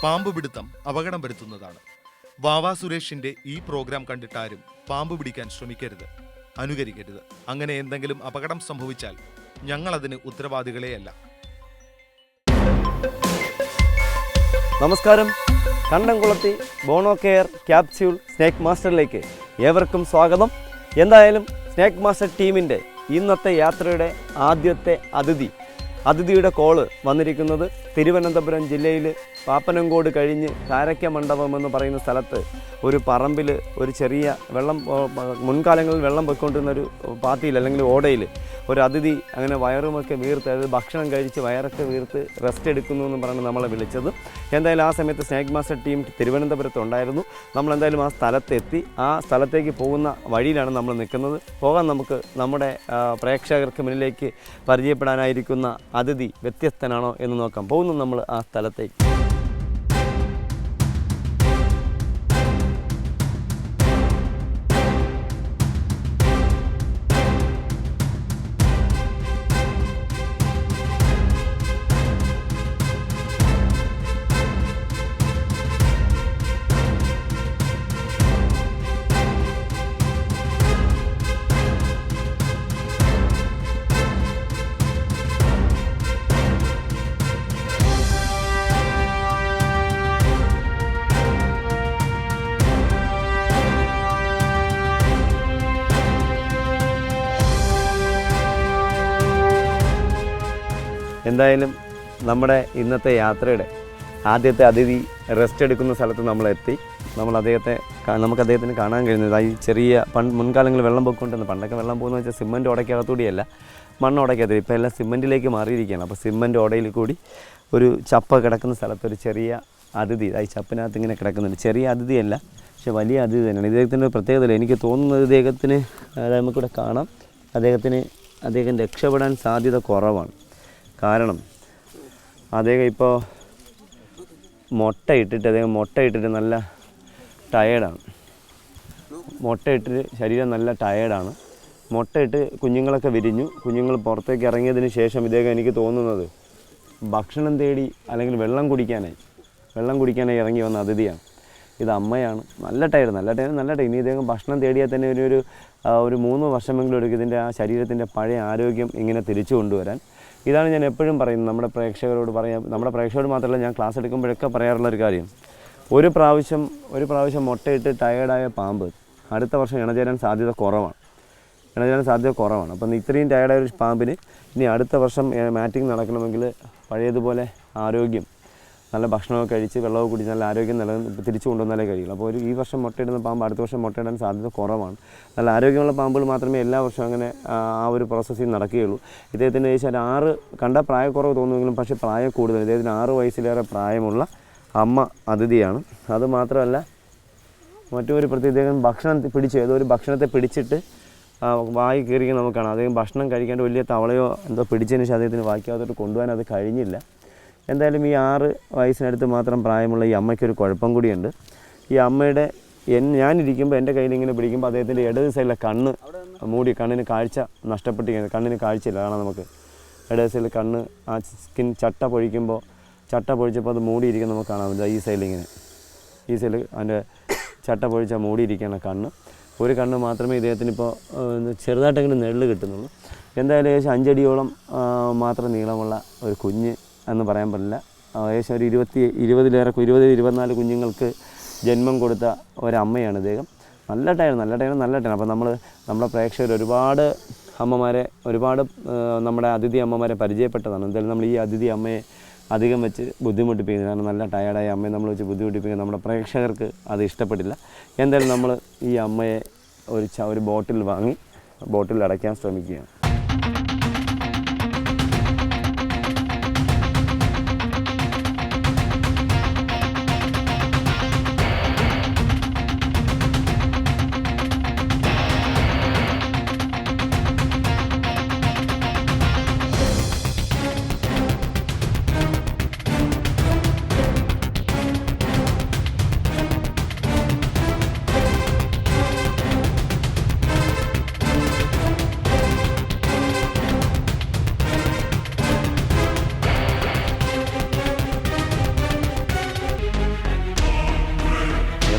പാമ്പ് പിടുത്തം അപകടം വരുത്തുന്നതാണ്. വാവാ സുരേഷിന്റെ ഈ പ്രോഗ്രാം കണ്ടിട്ടാരും പാമ്പ് പിടിക്കാൻ ശ്രമിക്കരുത്, അനുകരിക്കരുത്. അങ്ങനെ എന്തെങ്കിലും അപകടം സംഭവിച്ചാൽ ഞങ്ങളതിന് ഉത്തരവാദികളെയല്ല. നമസ്കാരം. കണ്ടംകുളത്തി ബോണോ കെയർ ക്യാപ്സ്യൂൾ സ്നേക്ക് മാസ്റ്ററിലേക്ക് ഏവർക്കും സ്വാഗതം. എന്തായാലും സ്നേക്ക് മാസ്റ്റർ ടീമിൻ്റെ ഇന്നത്തെ യാത്രയുടെ ആദ്യത്തെ അതിഥിയുടെ കോള് വന്നിരിക്കുന്നത് തിരുവനന്തപുരം ജില്ലയിൽ പാപ്പനംകോട് കഴിഞ്ഞ് കാരക്ക മണ്ഡപം എന്ന് പറയുന്ന സ്ഥലത്ത് ഒരു പറമ്പിൽ ഒരു ചെറിയ വെള്ളം, മുൻകാലങ്ങളിൽ വെള്ളം പൊയ്ക്കൊണ്ടിരുന്നൊരു പാത്തിയിൽ അല്ലെങ്കിൽ ഓടയിൽ ഒരു അതിഥി അങ്ങനെ വയറുമൊക്കെ വീർത്ത്, അതായത് ഭക്ഷണം കഴിച്ച് വയറൊക്കെ വീർത്ത് റെസ്റ്റ് എടുക്കുന്നു എന്ന് പറഞ്ഞ് നമ്മളെ വിളിച്ചത്. എന്തായാലും ആ സമയത്ത് സ്നേക്ക് മാസ്റ്റർ ടീം തിരുവനന്തപുരത്ത് ഉണ്ടായിരുന്നു. നമ്മളെന്തായാലും ആ സ്ഥലത്തെത്തി. ആ സ്ഥലത്തേക്ക് പോകുന്ന വഴിയിലാണ് നമ്മൾ നിൽക്കുന്നത്. പോകാൻ നമുക്ക് നമ്മുടെ പ്രേക്ഷകർക്ക് മുന്നിലേക്ക് പരിചയപ്പെടാനായിരിക്കുന്ന അതിഥി വ്യത്യസ്തനാണോ എന്ന് നോക്കാം. പോകുന്നു നമ്മൾ ആ സ്ഥലത്തേക്ക്. എന്തായാലും നമ്മുടെ ഇന്നത്തെ യാത്രയുടെ ആദ്യത്തെ അതിഥി റെസ്റ്റ് എടുക്കുന്ന സ്ഥലത്ത് നമ്മളെത്തി. നമുക്ക് അദ്ദേഹത്തിന് കാണാൻ കഴിയുന്നത് ഈ ചെറിയ മുൻകാലങ്ങളിൽ വെള്ളം പൊക്കൊണ്ടിരുന്നു. പണ്ടൊക്കെ വെള്ളം പോകുന്ന വെച്ചാൽ സിമൻറ്റ് ഓടയ്ക്കകത്തൂടിയല്ല, മണ്ണ് ഓടയ്ക്കകത്ത്. ഇപ്പോൾ എല്ലാം സിമൻറ്റിലേക്ക് മാറിയിരിക്കുകയാണ്. അപ്പോൾ സിമൻറ്റ് ഓടയിൽ കൂടി ഒരു ചപ്പ കിടക്കുന്ന സ്ഥലത്ത് ഒരു ചെറിയ അതിഥി ഈ ചപ്പിനകത്ത് ഇങ്ങനെ കിടക്കുന്നുണ്ട്. ചെറിയ അതിഥിയല്ല, പക്ഷെ വലിയ അതിഥി തന്നെയാണ്. ഇദ്ദേഹത്തിൻ്റെ പ്രത്യേകത എനിക്ക് തോന്നുന്നത് ഇദ്ദേഹത്തിന്, നമുക്കിവിടെ കാണാം, അദ്ദേഹം രക്ഷപ്പെടാൻ സാധ്യത കുറവാണ്. കാരണം അദ്ദേഹം ഇപ്പോൾ മുട്ടയിട്ടിട്ട് നല്ല ടയേർഡാണ്. ശരീരം നല്ല ടയേർഡാണ്. മുട്ടയിട്ട് കുഞ്ഞുങ്ങളൊക്കെ വിരിഞ്ഞു. കുഞ്ഞുങ്ങൾ പുറത്തേക്ക് ഇറങ്ങിയതിന് ശേഷം ഇദ്ദേഹം, എനിക്ക് തോന്നുന്നത്, ഭക്ഷണം തേടി അല്ലെങ്കിൽ വെള്ളം കുടിക്കാനായി ഇറങ്ങി വന്ന അതിഥിയാണ്. ഇത് അമ്മയാണ്. നല്ല ടയർഡ്. ഇനി ഇദ്ദേഹം ഭക്ഷണം തേടിയാൽ തന്നെ ഒരു 3 വർഷമെങ്കിലും എടുക്കും ഇതിൻ്റെ ആ ശരീരത്തിൻ്റെ പഴയ ആരോഗ്യം ഇങ്ങനെ തിരിച്ചു കൊണ്ടുവരാൻ. ഇതാണ് ഞാൻ എപ്പോഴും പറയുന്നത്, നമ്മുടെ പ്രേക്ഷകരോട് മാത്രമല്ല, ഞാൻ ക്ലാസ് എടുക്കുമ്പോഴൊക്കെ പറയാറുള്ളൊരു കാര്യം. ഒരു പ്രാവശ്യം മുട്ടയിട്ട് ടയേർഡായ പാമ്പ് അടുത്ത വർഷം ഇണചേരാൻ സാധ്യത കുറവാണ്. അപ്പം ഇത്രയും ടയേർഡായ ഒരു പാമ്പിന് ഇനി അടുത്ത വർഷം മാറ്റിങ് നടക്കണമെങ്കിൽ പഴയതുപോലെ ആരോഗ്യം, നല്ല ഭക്ഷണമൊക്കെ കഴിച്ച് വെള്ളമൊക്കെ കുടിച്ച് നല്ല ആരോഗ്യം തിരിച്ചു കൊണ്ടുവന്നാലേ കഴിയുള്ളൂ. അപ്പോൾ ഈ വർഷം മുട്ടയിടുന്ന പാമ്പ് അടുത്ത വർഷം മുട്ടയിടാൻ സാധ്യത കുറവാണ്. നല്ല ആരോഗ്യമുള്ള പാമ്പുകൾ മാത്രമേ എല്ലാ വർഷവും അങ്ങനെ ആ ഒരു പ്രോസസ്സിങ് നടക്കുകയുള്ളൂ. ഇദ്ദേഹത്തിന് ഏകദേശം 6 കണ്ട പ്രായക്കുറവ് തോന്നുമെങ്കിലും പക്ഷേ പ്രായം കൂടുതൽ. ഇദ്ദേഹത്തിന് 6 വയസ്സിലേറെ പ്രായമുള്ള അമ്മ അതിഥിയാണ്. അതുമാത്രമല്ല, മറ്റൊരു പ്രത്യേക, ഇദ്ദേഹം ഏതോ ഒരു ഭക്ഷണത്തെ പിടിച്ചിട്ട് വായി കയറിക്കാൻ നമുക്ക് കാണാം. അദ്ദേഹം ഭക്ഷണം കഴിക്കാണ്ട് വലിയ തവളയോ എന്തോ പിടിച്ചതിന് ശേഷം അദ്ദേഹത്തിന് വായിക്കാത്തോട്ട് കൊണ്ടുപോകാൻ അത് കഴിഞ്ഞില്ല. എന്തായാലും ഈ 6 വയസ്സിനടുത്ത് മാത്രം പ്രായമുള്ള ഈ അമ്മയ്ക്കൊരു കുഴപ്പം കൂടിയുണ്ട്. ഈ അമ്മയുടെ ഞാനിരിക്കുമ്പോൾ എൻ്റെ കയ്യിൽ ഇങ്ങനെ പിടിക്കുമ്പോൾ അദ്ദേഹത്തിൻ്റെ ഇടത് സൈഡിലെ കണ്ണ് മൂടി, കണ്ണിന് കാഴ്ച നഷ്ടപ്പെട്ടിരിക്കുന്നത്. കണ്ണിന് കാഴ്ചയില്ല. കാണാം നമുക്ക് ഇടത് സൈഡിൽ കണ്ണ്, ആ സ്കിൻ ചട്ട പൊഴിച്ചപ്പോൾ അത് മൂടിയിരിക്കുന്നത് നമുക്ക് കാണാൻ പറ്റും. ഈ സൈഡിൽ അതിൻ്റെ ചട്ട പൊഴിച്ചാൽ മൂടിയിരിക്കുകയാണ് കണ്ണ്. ഒരു കണ്ണ് മാത്രമേ ഇദ്ദേഹത്തിന് ഇപ്പോൾ ചെറുതായിട്ടെങ്കിലും നിഴൽ കിട്ടുന്നുള്ളൂ. എന്തായാലും ഏകദേശം 5 അടിയോളം മാത്രം നീളമുള്ള ഒരു കുഞ്ഞ് എന്ന് പറയാൻ പറ്റില്ല. ഏകദേശം ഒരു 20-24 കുഞ്ഞുങ്ങൾക്ക് ജന്മം കൊടുത്ത ഒരമ്മയാണ് ഇദ്ദേഹം. നല്ല ടയർ. അപ്പോൾ നമ്മുടെ പ്രേക്ഷകർ ഒരുപാട് നമ്മുടെ അതിഥി അമ്മമാരെ പരിചയപ്പെട്ടതാണ്. എന്തായാലും നമ്മൾ ഈ അതിഥി അമ്മയെ അധികം വെച്ച് ബുദ്ധിമുട്ടിപ്പിക്കുന്നത്, കാരണം നല്ല ടയർഡായ അമ്മയെ നമ്മൾ വെച്ച് ബുദ്ധിമുട്ടിപ്പിക്കുന്നത് നമ്മുടെ പ്രേക്ഷകർക്ക് അത് ഇഷ്ടപ്പെട്ടില്ല. എന്തായാലും നമ്മൾ ഈ അമ്മയെ ഒരു ബോട്ടിൽ അടയ്ക്കാൻ ശ്രമിക്കുകയാണ്.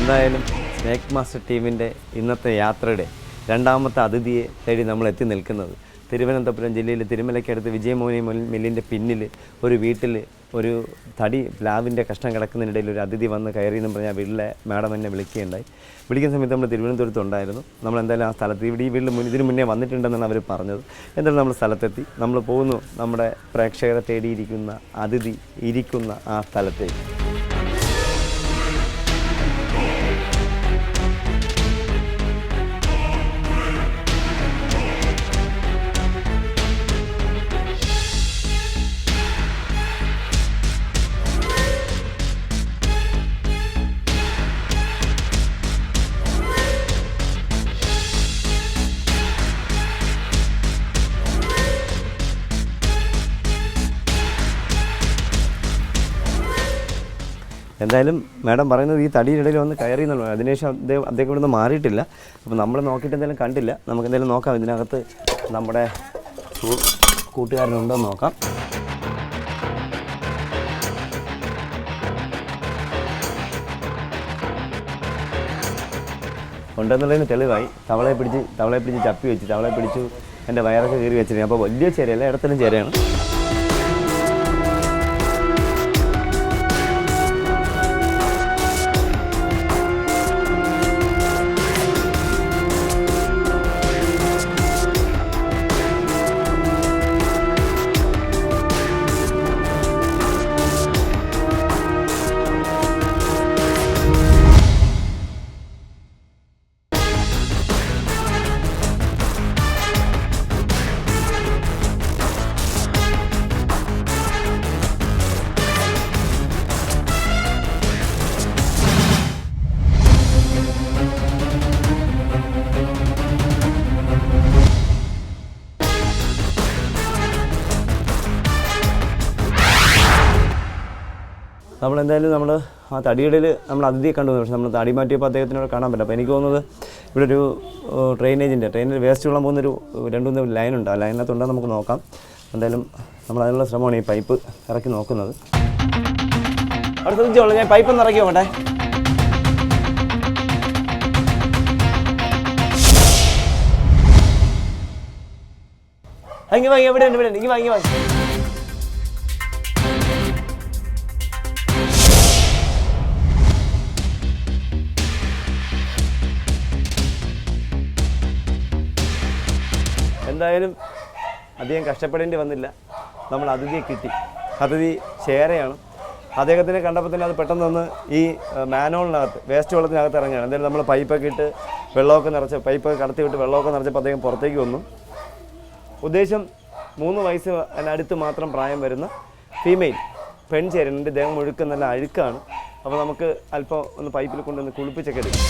എന്തായാലും സ്നേക്ക് മാസ്റ്റർ ടീമിൻ്റെ ഇന്നത്തെ യാത്രയുടെ രണ്ടാമത്തെ അതിഥിയെ തേടി നമ്മൾ എത്തി നിൽക്കുന്നത് തിരുവനന്തപുരം ജില്ലയിൽ തിരുമലയ്ക്കടുത്ത് വിജയമോഹനി മില്ലിൻ്റെ പിന്നിൽ ഒരു വീട്ടിൽ ഒരു തടി പ്ലാവിൻ്റെ കഷ്ണം കിടക്കുന്നതിനിടയിൽ ഒരു അതിഥി വന്ന് കയറി എന്ന് പറഞ്ഞാൽ വീട്ടിലെ മാഡം എന്നെ വിളിക്കുകയുണ്ടായി. വിളിക്കുന്ന സമയത്ത് നമ്മൾ തിരുവനന്തപുരത്തുണ്ടായിരുന്നു. നമ്മൾ എന്തായാലും ആ സ്ഥലത്ത് ഈ വീട്ടിൽ ഇതിന് മുന്നേ വന്നിട്ടുണ്ടെന്നാണ് അവർ പറഞ്ഞത്. എന്തായാലും നമ്മൾ സ്ഥലത്തെത്തി. നമ്മൾ പോകുന്നു നമ്മുടെ പ്രേക്ഷകരെ തേടിയിരിക്കുന്ന അതിഥി ഇരിക്കുന്ന ആ സ്ഥലത്തേക്ക്. എന്തായാലും മാഡം പറയുന്നത് ഈ തടിയിടയിൽ വന്ന് കയറി എന്നുള്ളത്. അതിനുശേഷം അദ്ദേഹം ഇവിടുന്ന് മാറിയിട്ടില്ല. അപ്പോൾ നമ്മൾ നോക്കിയിട്ട് എന്തായാലും കണ്ടില്ല. നമുക്ക് എന്തായാലും നോക്കാം ഇതിനകത്ത് നമ്മുടെ കൂട്ടുകാരനുണ്ടോ നോക്കാം. ഉണ്ടെന്നുള്ളതിന് തെളിവായി. തവളയെ പിടിച്ച് ചപ്പി വെച്ച് തവളയെ പിടിച്ചു എൻ്റെ വയറൊക്കെ കീറി വെച്ചിരുന്നു. അപ്പോൾ വലിയ ചേരയല്ല, ഇടത്തരം ചേരയാണ്. നമ്മളെന്തായാലും ആ തടിയിടയിൽ നമ്മൾ അതിഥിയെ കണ്ടു. പക്ഷേ നമ്മൾ തടി മാറ്റിയപ്പോൾ അദ്ദേഹത്തിനോട് കാണാൻ പറ്റില്ല. അപ്പോൾ എനിക്ക് തോന്നുന്നത് ഇവിടെ ഒരു ട്രെയിനിൽ വേസ്റ്റ് വെള്ളം പോകുന്നൊരു 2-3 ലൈനുണ്ട്. ആ ലൈനകത്തുണ്ടെന്ന് നമുക്ക് നോക്കാം. എന്തായാലും നമ്മൾ അതിനുള്ള ശ്രമമാണ് ഈ പൈപ്പ് ഇറക്കി നോക്കുന്നത്. അവിടെ ശ്രദ്ധിച്ചോളൂ, ഞാൻ പൈപ്പ് ഒന്ന് ഇറക്കി നോക്കട്ടെ. ഇങ്ങ് വാങ്ങി, ഇവിടെ ഇങ്ങ് വാങ്ങി. എന്തായാലും അധികം കഷ്ടപ്പെടേണ്ടി വന്നില്ല. നമ്മൾ അതിഥിയെ കിട്ടി. അതിഥി ചേരയാണ്. അദ്ദേഹത്തിനെ കണ്ടപ്പോൾ തന്നെ അത് പെട്ടെന്ന് ഈ മാനോളിനകത്ത് വേസ്റ്റ് വെള്ളത്തിനകത്ത് ഇറങ്ങുകയാണ്. എന്തായാലും നമ്മൾ പൈപ്പൊക്കെ ഇട്ട് വെള്ളമൊക്കെ നിറച്ച് പൈപ്പൊക്കെ കടത്തി വിട്ട് വെള്ളമൊക്കെ നിറച്ചപ്പോൾ അദ്ദേഹം പുറത്തേക്ക് വന്നു. ഉദ്ദേശം 3 വയസ്സിനടുത്ത് മാത്രം പ്രായം വരുന്ന ഫീമെയിൽ പെൺചേരൻ്റെ ദേഹം ഒഴുക്ക് നല്ല അഴുക്കാണ്. അപ്പോൾ നമുക്ക് അല്പം ഒന്ന് പൈപ്പിൽ കൊണ്ടുവന്ന് കുളിപ്പിച്ചൊക്കെ എടുക്കാം.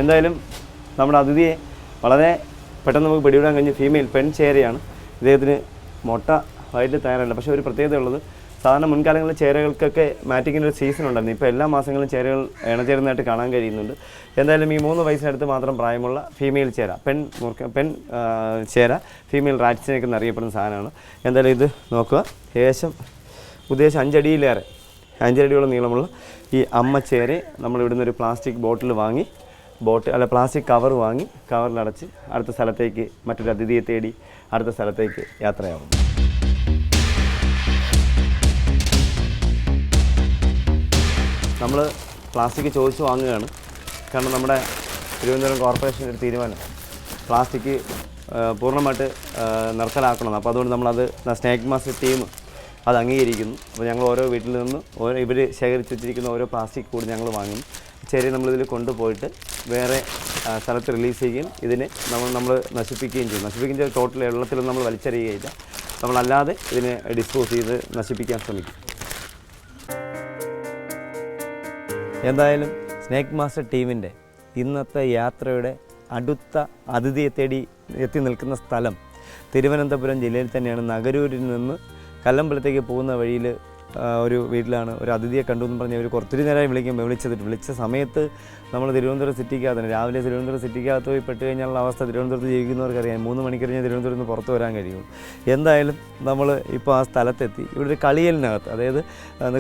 എന്തായാലും നമ്മുടെ അതിഥിയെ വളരെ പെട്ടെന്ന് നമുക്ക് പിടിവിടാൻ കഴിഞ്ഞ ഫീമെയിൽ പെൺചേരയാണ്. ഇദ്ദേഹത്തിന് മുട്ട വയറ്റിൽ തയ്യാറല്ല. പക്ഷേ ഒരു പ്രത്യേകത ഉള്ളത്, സാധാരണ മുൻകാലങ്ങളിൽ ചേരകൾക്കൊക്കെ മാറ്റിങ്ങിൻ്റെ ഒരു സീസൺ ഉണ്ടായിരുന്നു. ഇപ്പോൾ എല്ലാ മാസങ്ങളിലും ചേരകൾ ഇണചേരുന്നതായിട്ട് കാണാൻ കഴിയുന്നുണ്ട്. എന്തായാലും ഈ 3 വയസ്സിനടുത്ത് മാത്രം പ്രായമുള്ള ഫീമെയിൽ ചേര പെൺ ചേര ഫീമെയിൽ റാറ്റ്സിനൊക്കെ എന്നറിയപ്പെടുന്ന സാധനമാണ്. എന്തായാലും ഇത് നോക്കുക. ഉദ്ദേശം 5 അടിയോളം നീളമുള്ള ഈ അമ്മ ചേരയെ നമ്മൾ ഇവിടുന്ന് ഒരു പ്ലാസ്റ്റിക് ബോട്ടിൽ വാങ്ങി പ്ലാസ്റ്റിക് കവർ വാങ്ങി കവറിലടച്ച് അടുത്ത സ്ഥലത്തേക്ക് മറ്റൊരു അതിഥിയെ തേടി അടുത്ത സ്ഥലത്തേക്ക് യാത്രയാവും. നമ്മൾ പ്ലാസ്റ്റിക് ചോദിച്ച് വാങ്ങുകയാണ്. കാരണം നമ്മുടെ തിരുവനന്തപുരം കോർപ്പറേഷൻ്റെ ഒരു തീരുമാനം പ്ലാസ്റ്റിക് പൂർണ്ണമായിട്ട് നിർത്തലാക്കണം. അപ്പോൾ അതുകൊണ്ട് നമ്മളത് സ്നേക്ക് മാസ്റ്റർ ടീം അത് അംഗീകരിക്കുന്നു. അപ്പോൾ ഞങ്ങൾ ഓരോ വീട്ടിൽ നിന്ന് ഇവർ ശേഖരിച്ച് വെച്ചിരിക്കുന്ന ഓരോ പ്ലാസ്റ്റിക് കൂടി ഞങ്ങൾ വാങ്ങുന്നു. ചെറിയ നമ്മളിതിൽ കൊണ്ടുപോയിട്ട് വേറെ സ്ഥലത്ത് റിലീസ് ചെയ്യുകയും ഇതിനെ നമ്മൾ നശിപ്പിക്കുകയും ചെയ്യും. നശിപ്പിക്കുന്ന ടോട്ടൽ വെള്ളത്തിലൊന്നും നമ്മൾ വലിച്ചെറിയുകയില്ല. നമ്മളല്ലാതെ ഇതിനെ ഡിസ്പോസ് ചെയ്ത് നശിപ്പിക്കാൻ ശ്രമിക്കും. എന്തായാലും സ്നേക്ക് മാസ്റ്റർ ടീമിൻ്റെ ഇന്നത്തെ യാത്രയുടെ അടുത്ത അതിഥിയെ തേടി എത്തി നിൽക്കുന്ന സ്ഥലം തിരുവനന്തപുരം ജില്ലയിൽ തന്നെയാണ്. നഗരൂരിൽ നിന്ന് കല്ലമ്പലത്തേക്ക് പോകുന്ന വഴിയിൽ ഒരു വീട്ടിലാണ് ഒരു അതിഥിയെ കണ്ടു എന്ന് പറഞ്ഞ് അവർ കുറച്ചൊരു നേരമായി വിളിച്ച സമയത്ത് നമ്മൾ തിരുവനന്തപുരം സിറ്റിക്കകത്ത് രാവിലെ തിരുവനന്തപുരം സിറ്റിക്കകത്ത് പോയി പെട്ട് കഴിഞ്ഞാലുള്ള അവസ്ഥ തിരുവനന്തപുരത്ത് ജീവിക്കുന്നവർക്കറിയാം. 3 മണിക്ക് കഴിഞ്ഞാൽ തിരുവനന്തപുരത്ത് നിന്ന് പുറത്ത് വരാൻ കഴിയും. എന്തായാലും നമ്മൾ ഇപ്പോൾ ആ സ്ഥലത്തെത്തി. ഇവിടെ ഒരു കളിയലിനകത്ത്, അതായത്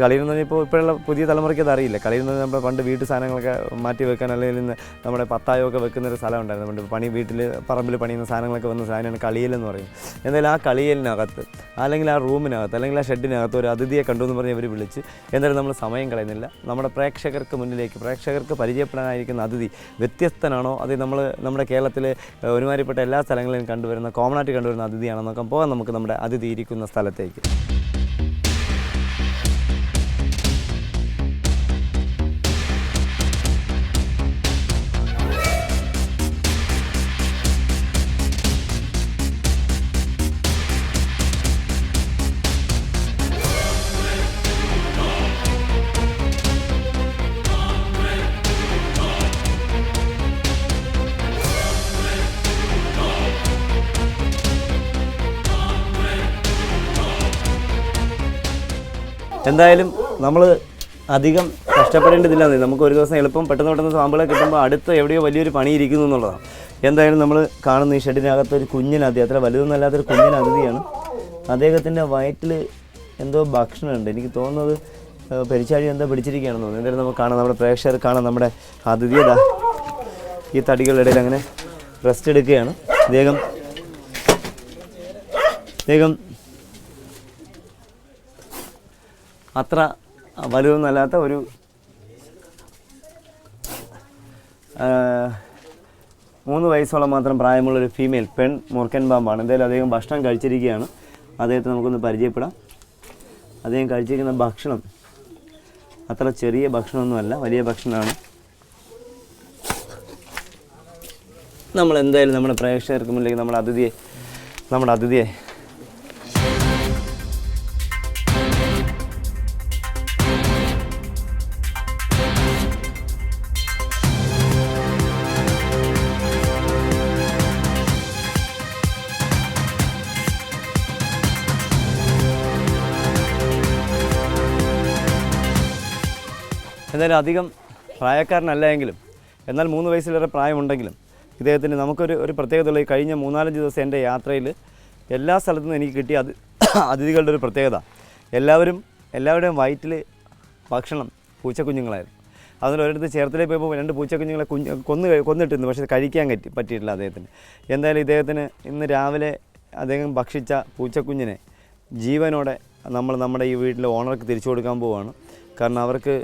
കളിയിൽ എന്ന് പറഞ്ഞാൽ ഇപ്പോഴുള്ള പുതിയ തലമുറയ്ക്ക് അത് അറിയില്ല. കളിയിൽ നിന്ന് നമ്മൾ പണ്ട് വീട്ടു സാധനങ്ങളൊക്കെ മാറ്റി വെക്കാൻ അല്ലെങ്കിൽ നമ്മുടെ പത്തായമൊക്കെ വെക്കുന്നൊരു സ്ഥലം ഉണ്ടായിരുന്നു. പണ്ട് വീട്ടിൽ പറമ്പിൽ പണിയുന്ന സാധനങ്ങളൊക്കെ വന്ന സാധനമാണ് കളിയലെന്ന് പറയും. എന്തായാലും ആ കളിയലിനകത്ത് അല്ലെങ്കിൽ ആ റൂമിനകത്ത് അല്ലെങ്കിൽ ആ ഷെഡിനകത്ത് ഒരു അതിഥിയെ കണ്ടു എന്ന് പറഞ്ഞ് അവർ വിളിച്ച്. എന്തായാലും നമ്മൾ സമയം കളയുന്നില്ല. നമ്മുടെ പ്രേക്ഷകർക്ക് മുന്നിലേക്ക്, പ്രേക്ഷകർക്ക് പരിചയപ്പെടാനായിരിക്കുന്ന അതിഥി വ്യത്യസ്തനാണോ, അത് നമ്മുടെ കേരളത്തിലെ ഒരുമാതിരിപ്പെട്ട എല്ലാ സ്ഥലങ്ങളിലും കണ്ടുവരുന്ന കോമണായിട്ട് കണ്ടുവരുന്ന അതിഥിയാണോ നോക്കാൻ പോകാം നമുക്ക് നമ്മുടെ അതിഥി ഇരിക്കുന്ന സ്ഥലത്തേക്ക്. എന്തായാലും നമ്മൾ അധികം കഷ്ടപ്പെടേണ്ടതില്ല. നമുക്ക് ഒരു ദിവസം എളുപ്പം പെട്ടെന്ന് പാമ്പുകളെ കിട്ടുമ്പോൾ അടുത്ത് എവിടെയോ വലിയൊരു പണി ഇരിക്കുന്നു എന്നുള്ളതാണ്. എന്തായാലും നമ്മൾ കാണുന്ന ഈ ഷെഡിനകത്തൊരു കുഞ്ഞിനതിഥി, അത്ര വലുതൊന്നല്ലാത്തൊരു കുഞ്ഞിനതിഥിയാണ്. അദ്ദേഹത്തിൻ്റെ വയറ്റിൽ എന്തോ ഭക്ഷണമുണ്ട്. എനിക്ക് തോന്നുന്നത് പെരിച്ചാഴി എന്തോ പിടിച്ചിരിക്കുകയാണെന്ന് തോന്നുന്നു. എന്തായാലും നമുക്ക് കാണാം, നമ്മുടെ പ്രേക്ഷകർ കാണാം, നമ്മുടെ അതിഥിയത ഈ തടികളുടെ ഇടയിൽ അങ്ങനെ റെസ്റ്റ് എടുക്കുകയാണ്. അദ്ദേഹം അത്ര വലുതൊന്നല്ലാത്ത ഒരു 3 വയസ്സോളം മാത്രം പ്രായമുള്ളൊരു ഫീമെയിൽ പെൺ മൂർഖൻ പാമ്പാണ്. എന്തായാലും അദ്ദേഹം ഭക്ഷണം കഴിച്ചിരിക്കുകയാണ്. അദ്ദേഹത്തെ നമുക്കൊന്ന് പരിചയപ്പെടാം. അദ്ദേഹം കഴിച്ചിരിക്കുന്ന ഭക്ഷണം അത്ര ചെറിയ ഭക്ഷണമൊന്നുമല്ല, വലിയ ഭക്ഷണമാണ്. നമ്മൾ എന്തായാലും നമ്മുടെ പ്രേക്ഷകർക്ക് മുന്നിലേക്ക് നമ്മുടെ അതിഥിയെ എന്തായാലും അധികം പ്രായക്കാരനല്ല എങ്കിലും എന്നാൽ 3 വയസ്സിലേറെ പ്രായമുണ്ടെങ്കിലും ഇദ്ദേഹത്തിന് നമുക്കൊരു പ്രത്യേകതയുള്ള ഈ കഴിഞ്ഞ 3-4 ദിവസം എൻ്റെ യാത്രയിൽ എല്ലാ സ്ഥലത്തു നിന്നും എനിക്ക് കിട്ടിയ അതിഥികളുടെ ഒരു പ്രത്യേകത, എല്ലാവരുടെയും വയറ്റിൽ ഭക്ഷണം പൂച്ചക്കുഞ്ഞുങ്ങളായിരുന്നു. അതിൽ ഒരിടത്ത് ചേർത്തലേക്ക് പോയപ്പോൾ 2 പൂച്ചക്കുഞ്ഞുങ്ങളെ കൊന്നിട്ടിരുന്നു, പക്ഷേ കഴിക്കാൻ പറ്റിയിട്ടില്ല അദ്ദേഹത്തിന്. എന്തായാലും ഇദ്ദേഹത്തിന് ഇന്ന് രാവിലെ അദ്ദേഹം ഭക്ഷിച്ച പൂച്ചക്കുഞ്ഞിനെ ജീവനോടെ നമ്മുടെ ഈ വീട്ടിലെ ഓണർക്ക് തിരിച്ചു കൊടുക്കാൻ പോവുകയാണ്. കാരണം അവർക്ക്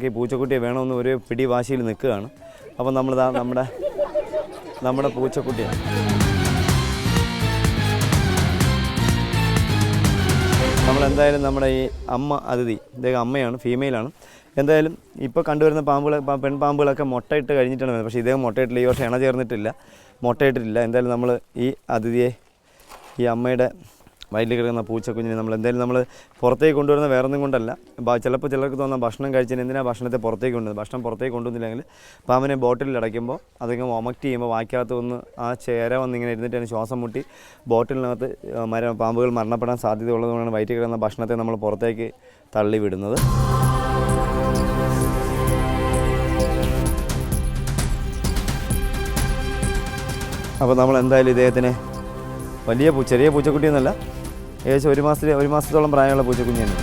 ഈ പൂച്ചക്കുട്ടിയെ വേണമെന്ന് ഒരു പിടി വാശിയിൽ നിൽക്കുകയാണ്. അപ്പം നമ്മളിതാ നമ്മുടെ പൂച്ചക്കുട്ടിയാണ്. നമ്മളെന്തായാലും നമ്മുടെ ഈ അമ്മ അതിഥി, ഇദ്ദേഹം അമ്മയാണ്, ഫീമെയിലാണ്. എന്തായാലും ഇപ്പോൾ കണ്ടുവരുന്ന പെൺപാമ്പുകളൊക്കെ മുട്ടയിട്ട് കഴിഞ്ഞിട്ടാണ് വരുന്നത്. പക്ഷേ ഇദ്ദേഹം മുട്ടയിട്ടില്ല, ഈ വർഷം ഇണ ചേർന്നിട്ടില്ല, മുട്ടയിട്ടിട്ടില്ല. എന്തായാലും നമ്മൾ ഈ അതിഥിയെ, ഈ അമ്മയുടെ വയറ്റിൽ കിടക്കുന്ന പൂച്ചക്കുഞ്ഞിനെ നമ്മൾ പുറത്തേക്ക് കൊണ്ടുവരുന്ന വേറെ ഒന്നും കൊണ്ടല്ല. ചിലപ്പോൾ ചിലർക്ക് തോന്നുന്ന ഭക്ഷണം കഴിച്ചതിന് എന്തിനാണ് ഭക്ഷണത്തെ പുറത്തേക്ക് കൊണ്ടുവന്നത്. ഭക്ഷണം പുറത്തേക്ക് കൊണ്ടുവന്നില്ലെങ്കിൽ പാമ്പിനെ ബോട്ടിലിൽ അടയ്ക്കുമ്പോൾ അതിങ്ങനെ വൊമക്റ്റ് ചെയ്യുമ്പോൾ വായ്ക്കകത്ത് വന്ന് ആ ചേര വന്നിങ്ങനെ ഇരുന്നിട്ട് ശ്വാസം മുട്ടി ബോട്ടിലിനകത്ത് പാമ്പുകൾ മരണപ്പെടാൻ സാധ്യതയുള്ളതുകൊണ്ടാണ് വയറ്റിൽ കിടക്കുന്ന ഭക്ഷണത്തെ നമ്മൾ പുറത്തേക്ക് തള്ളി വിടുന്നത്. അപ്പോൾ നമ്മൾ എന്തായാലും ഇദ്ദേഹത്തിനെ ചെറിയ പൂച്ചക്കുട്ടിയൊന്നുമല്ല, ഏകദേശം ഒരു മാസത്തോളം പ്രായമുള്ള പൂച്ചക്കുഞ്ഞാണ്.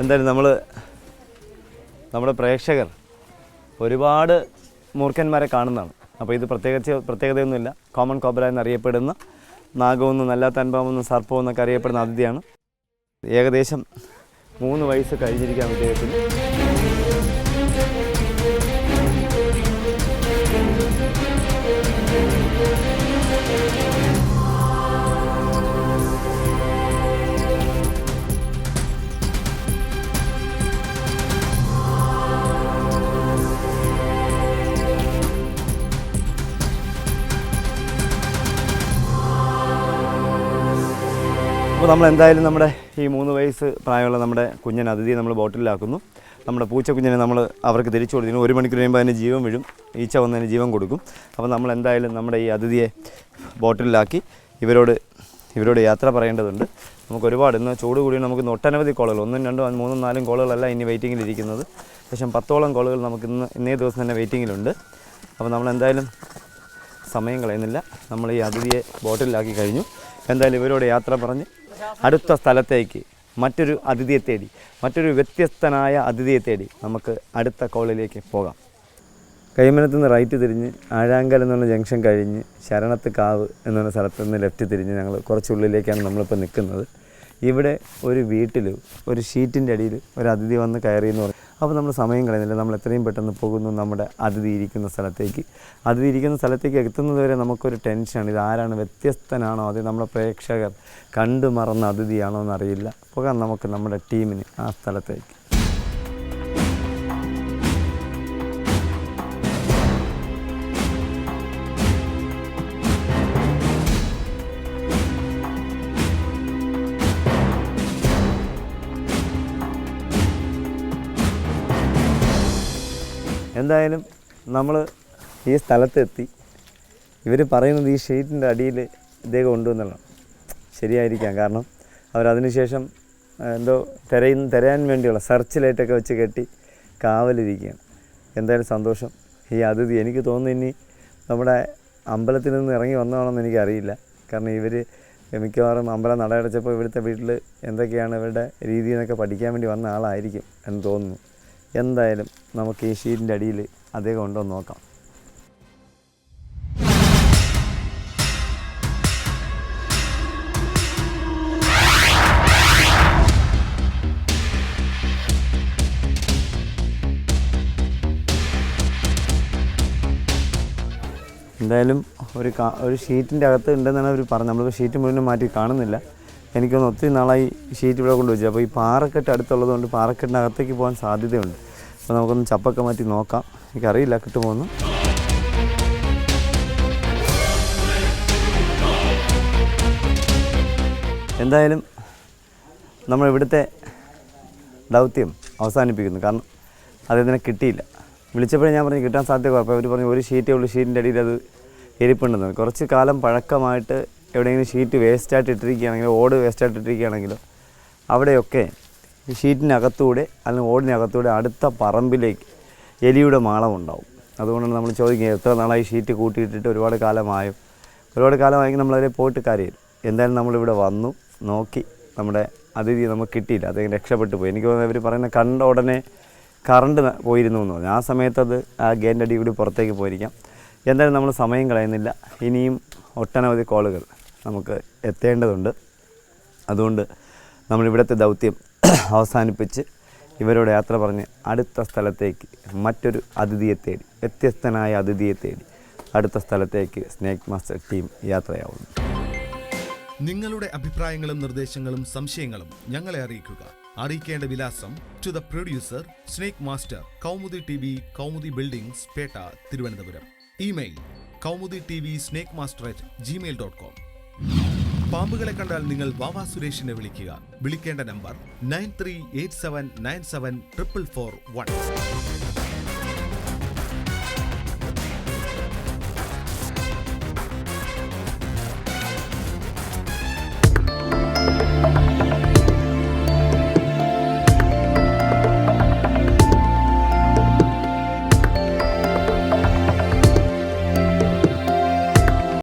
എന്തായാലും നമ്മുടെ പ്രേക്ഷകർ ഒരുപാട് മൂർഖന്മാരെ കാണുന്നതാണ്. അപ്പോൾ ഇത് പ്രത്യേകതയൊന്നുമില്ല. കോമൺ കോബ്ര എന്നറിയപ്പെടുന്ന നാഗമെന്നും അല്ലാത്ത അൻപാമെന്നും സർപ്പവും എന്നൊക്കെ അറിയപ്പെടുന്ന അതിഥിയാണ്. ഏകദേശം 3 വയസ്സ് കഴിഞ്ഞിരിക്കാൻ ഇദ്ദേഹത്തിന്. അപ്പോൾ നമ്മൾ എന്തായാലും നമ്മുടെ ഈ 3 വയസ്സ് പ്രായമുള്ള നമ്മുടെ കുഞ്ഞൻ അതിഥിയെ നമ്മൾ ബോട്ടിലാക്കുന്നു. നമ്മുടെ പൂച്ചക്കുഞ്ഞിനെ നമ്മൾ അവർക്ക് തിരിച്ചു കൊടുക്കുന്നു. 1 മണിക്കൂർ കഴിയുമ്പോൾ അതിന് ജീവൻ വീഴും, ഈച്ച വന്നതിന് ജീവൻ കൊടുക്കും. അപ്പോൾ നമ്മൾ എന്തായാലും നമ്മുടെ ഈ അതിഥിയെ ബോട്ടിലാക്കി ഇവരോട് യാത്ര പറയേണ്ടതുണ്ട്. നമുക്ക് ഒരുപാട് ഇന്ന് ചൂട് കൂടി നമുക്ക് ഒട്ടനവധി കോളുകൾ 1, 2, 3, 4 കോളുകളല്ല ഇനി വെയിറ്റിങ്ങിലിരിക്കുന്നത്. ഏകദേശം 10ഓളം കോളുകൾ നമുക്ക് ഇന്നേ ദിവസം തന്നെ വെയിറ്റിങ്ങിലുണ്ട്. അപ്പോൾ നമ്മൾ എന്തായാലും സമയം കളയുന്നില്ല. നമ്മൾ ഈ അതിഥിയെ ബോട്ടിലാക്കി കഴിഞ്ഞു. എന്തായാലും ഇവരോട് യാത്ര പറഞ്ഞ് അടുത്ത സ്ഥലത്തേക്ക് മറ്റൊരു അതിഥിയെ തേടി, മറ്റൊരു വ്യത്യസ്തനായ അതിഥിയെ തേടി നമുക്ക് അടുത്ത കോളിലേക്ക് പോകാം. കൈമനത്ത് നിന്ന് റൈറ്റ് തിരിഞ്ഞ് ആഴാങ്കൽ എന്നുള്ള ജംഗ്ഷൻ കഴിഞ്ഞ് ശരണത്ത് കാവ് എന്നുള്ള സ്ഥലത്ത് നിന്ന് ലെഫ്റ്റ് തിരിഞ്ഞ് ഞങ്ങൾ കുറച്ചുള്ളിലേക്കാണ് നമ്മളിപ്പോൾ നിൽക്കുന്നത്. ഇവിടെ ഒരു വീട്ടിൽ ഒരു ഷീറ്റിൻ്റെ അടിയിൽ ഒരു അതിഥി വന്ന് കയറിയെന്ന് പറയും. അപ്പോൾ നമ്മൾ സമയം കളയുന്നില്ല, നമ്മൾ എത്രയും പെട്ടെന്ന് പോകുന്നു നമ്മുടെ അതിഥി ഇരിക്കുന്ന സ്ഥലത്തേക്ക്. അതിഥി ഇരിക്കുന്ന സ്ഥലത്തേക്ക് എത്തുന്നത് വരെ നമുക്കൊരു ടെൻഷനാണ്. ഇതാരാണ്, വ്യത്യസ്തനാണോ, അത് നമ്മുടെ പ്രേക്ഷകർ കണ്ടു മറന്ന അതിഥിയാണോ എന്നറിയില്ല. പോകാം നമുക്ക് നമ്മുടെ ടീമിന് ആ സ്ഥലത്തേക്ക്. എന്തായാലും നമ്മൾ ഈ സ്ഥലത്തെത്തി. ഇവർ പറയുന്നത് ഈ ഷീറ്റിൻ്റെ അടിയിൽ ഇദ്ദേഹം ഉണ്ടെന്നുള്ളതാണ്. ശരിയായിരിക്കാം, കാരണം അവരതിന് ശേഷം എന്തോ തിരയാൻ വേണ്ടിയുള്ള സെർച്ച് ലൈറ്റൊക്കെ വെച്ച് കെട്ടി കാവലിരിക്കുകയാണ്. എന്തായാലും സന്തോഷം. ഈ അതിഥി എനിക്ക് തോന്നുന്നു ഇനി നമ്മുടെ അമ്പലത്തിൽ നിന്ന് ഇറങ്ങി വന്നതാണെന്ന് എനിക്കറിയില്ല. കാരണം ഇവർ മിക്കവാറും അമ്പലം നടയടച്ചപ്പോൾ ഇവിടുത്തെ വീട്ടിൽ എന്തൊക്കെയാണ് ഇവരുടെ രീതി എന്നൊക്കെ പഠിക്കാൻ വേണ്ടി വന്ന ആളായിരിക്കും എന്ന് തോന്നുന്നു. എന്തായാലും നമുക്ക് ഈ ഷീറ്റിൻ്റെ അടിയിൽ അദ്ദേഹം ഉണ്ടോ എന്ന് നോക്കാം. എന്തായാലും ഒരു ഷീറ്റിൻ്റെ അകത്ത് ഉണ്ടെന്നാണ് അവർ പറഞ്ഞത്. നമ്മളിപ്പോൾ ഷീറ്റ് മുഴുവൻ മാറ്റി കാണുന്നില്ല. എനിക്കൊന്ന് ഒത്തിരി നാളായി ഷീറ്റ് ഇവിടെ കൊണ്ടുവച്ചു. അപ്പോൾ ഈ പാറക്കെട്ട് അടുത്തുള്ളത് കൊണ്ട് പാറക്കെട്ടിനകത്തേക്ക് പോകാൻ സാധ്യതയുണ്ട്. അപ്പോൾ നമുക്കൊന്ന് ചപ്പൊക്കെ മാറ്റി നോക്കാം. എനിക്കറിയില്ല കിട്ടുമോന്ന്. എന്തായാലും നമ്മൾ ഇവിടുത്തെ ദൗത്യം അവസാനിപ്പിക്കുന്നു. കാരണം അദ്ദേഹത്തിനെ കിട്ടിയില്ല. വിളിച്ചപ്പോഴേ ഞാൻ പറഞ്ഞു കിട്ടാൻ സാധ്യത കുറവ്. അവർ പറഞ്ഞു ഒരു ഷീറ്റേ ഉള്ളൂ, ഷീറ്റിൻ്റെ അടിയിൽ അത് എരിപ്പുണ്ടെന്ന്. കുറച്ച് കാലം പഴക്കമായിട്ട് എവിടെയെങ്കിലും ഷീറ്റ് വേസ്റ്റായിട്ട് ഇട്ടിരിക്കുകയാണെങ്കിലോ ഓട് വേസ്റ്റായിട്ട് ഇട്ടിരിക്കുകയാണെങ്കിലോ അവിടെയൊക്കെ ഈ ഷീറ്റിനകത്തൂടെ അല്ലെങ്കിൽ ഓടിനകത്തൂടെ അടുത്ത പറമ്പിലേക്ക് എലിയുടെ മാളം ഉണ്ടാവും. അതുകൊണ്ടാണ് നമ്മൾ ചോദിക്കുക എത്ര നാളായി ഷീറ്റ് കൂട്ടിയിട്ടിട്ട്. ഒരുപാട് കാലമായെങ്കിൽ നമ്മളതിൽ പോയിട്ട് കാര്യമില്ല. എന്തായാലും നമ്മളിവിടെ വന്നു നോക്കി. നമ്മുടെ അതിഥി നമുക്ക് കിട്ടിയില്ല, അദ്ദേഹം രക്ഷപ്പെട്ടു പോയി. എനിക്ക് തോന്നുന്നു ഇവർ പറയുന്ന കണ്ട ഉടനെ കറണ്ട് പോയിരുന്നു എന്ന് പറഞ്ഞു. ആ സമയത്തത് ആ ഗേറ്റിൻ്റെ അടി കൂടി പുറത്തേക്ക് പോയിരിക്കാം. എന്തായാലും നമ്മൾ സമയം കളയുന്നില്ല. ഇനിയും ഒട്ടനവധി കോളുകൾ നമുക്ക് എത്തേണ്ടതുണ്ട്. അതുകൊണ്ട് നമ്മളിവിടുത്തെ ദൗത്യം അവസാനിപ്പിച്ച് ഇവരോട് യാത്ര പറഞ്ഞ് അടുത്ത സ്ഥലത്തേക്ക് മറ്റൊരു അതിഥിയെ തേടി, വ്യത്യസ്തനായ അതിഥിയെ തേടി അടുത്ത സ്ഥലത്തേക്ക് സ്നേക്ക് മാസ്റ്റർ ടീം യാത്രയാവുന്നു. നിങ്ങളുടെ അഭിപ്രായങ്ങളും നിർദ്ദേശങ്ങളും സംശയങ്ങളും ഞങ്ങളെ അറിയിക്കുക. അറിയിക്കേണ്ട വിലാസം: to the producer, snake master, Kaumudi TV, Kaumudi buildings, Pettah, Thiruvananthapuram. Email kaumudi.tvsnakemaster@gmail.com. പാമ്പുകളെ കണ്ടാൽ നിങ്ങൾ വാവാ സുരേഷിനെ വിളിക്കുക. വിളിക്കേണ്ട നമ്പർ 9387974441.